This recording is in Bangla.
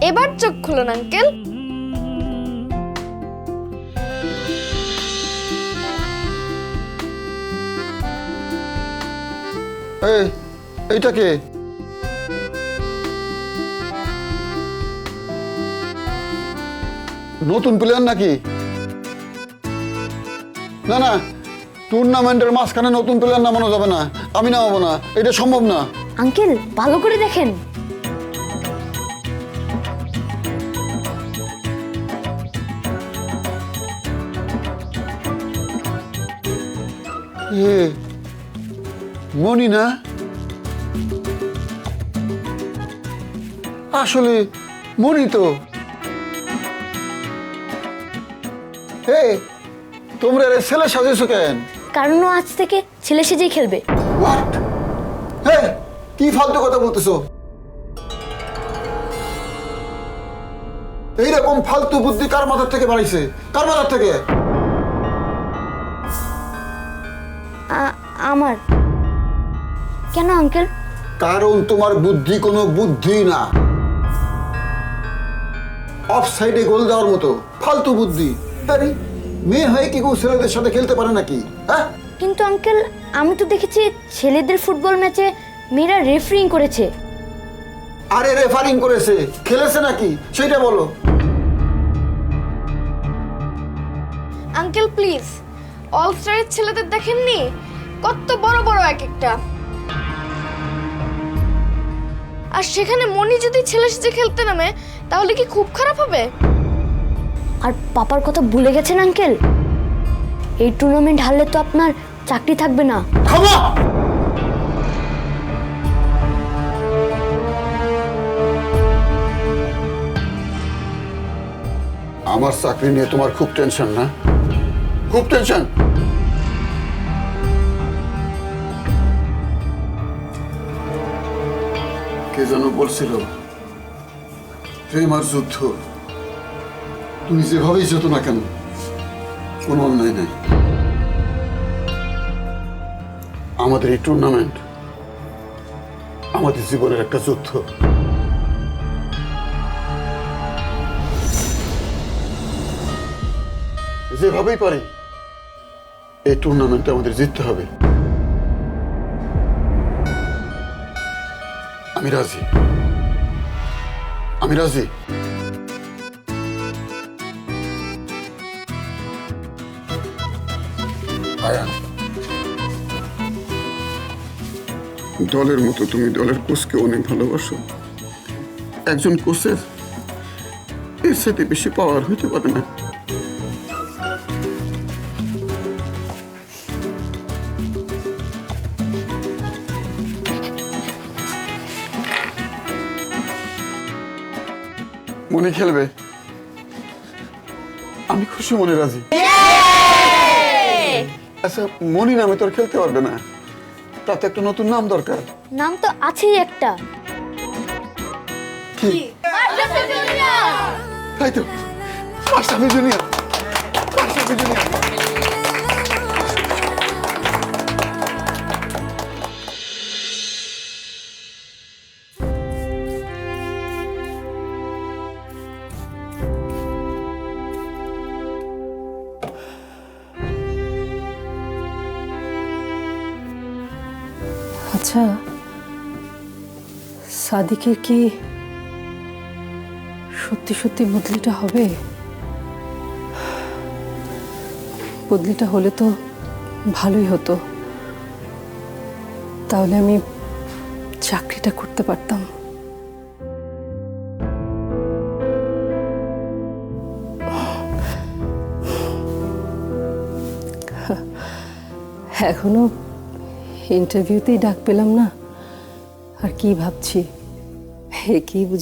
এবার চোখ খুলুন আঙ্কেল। এইটা কে? নতুন প্লেয়ার নাকি? না না, টুর্নামেন্টের মাঝখানে নতুন প্লেয়ার নামানো যাবে না, আমি নামাবো না, এটা সম্ভব না। আঙ্কেল ভালো করে দেখেন। মনি না, আসলে মনি তো। তোমরা ছেলে সাজেছো কেন? কারণ ও আজ থেকে ছেলে সেজেই খেলবে। হোয়াট? কি ফালতু কথা বলতেছো? এইরকম ফালতু বুদ্ধি কার মাথার থেকে বাড়াইছে? কার মাথার থেকে? আমার। কেন আঙ্কেল? কারণ তোমার বুদ্ধি কোনো বুদ্ধি না, অফ সাইডে গোল দেওয়ার মতো ফালতু বুদ্ধি। আরে মেয়ে হয়ে কি কেউ ছেলেদের সাথে খেলতে পারে নাকি? হ্যাঁ, কিন্তু আঙ্কেল আমি তো দেখেছি ছেলেদের ফুটবল ম্যাচে মেয়েরা রেফারিং করেছে। আরে রেফারিং করেছে, খেলেছে নাকি সেটা বলো। আঙ্কেল প্লিজ, অল স্টারের ছেলেদের দেখেননি? কত বড় বড় এক একটা। আর সেখানে মনি যদি ছেলে সেজে খেলতে নামে তাহলে কি খুব খারাপ হবে? আর পাপার কথা ভুলে গেছেন আঙ্কেল? এই টুর্নামেন্ট হারলে তো আপনার চাকরি থাকবে না। থামো! আমার চাকরি নিয়ে তোমার খুব টেনশন না? খুব টেনশন? কে যেন বলছিল প্রেম আর যুদ্ধ, তুমি যেভাবেই যেত না কেন কোনো অন্যায় নাই। আমাদের এই টুর্নামেন্ট আমাদের জীবনের একটা যুদ্ধ। যেভাবেই পারি এই টুর্নামেন্টে আমাদের জিততে হবে। আমি রাজি, আমি রাজি। আয়ান, দলের মতো তুমি দলের কোচকে অনেক ভালোবাসো। একজন কোচের এর সাথে বেশি পাওয়ার হইতে পারে না। মনে খেলবে, আমি খুশি, মনে রাজি। আচ্ছা, মনি নামে তোর খেলতে পারবে না, তাতে একটা নতুন নাম দরকার। নাম তো আছেই একটা। কি? তাই তো, মাশরাফি জুনিয়র। মাশরাফি জুনিয়র। আচ্ছা, সাদিকের কি সত্যি সত্যি বদলিটা হবে? বদলিটা হলে তো ভালোই হতো, তাহলে আমি চাকরিটা করতে পারতাম। এখনো ইন্টারভিউতেই ডাক পেলাম না, আর কি ভাবছি, কি বুঝি।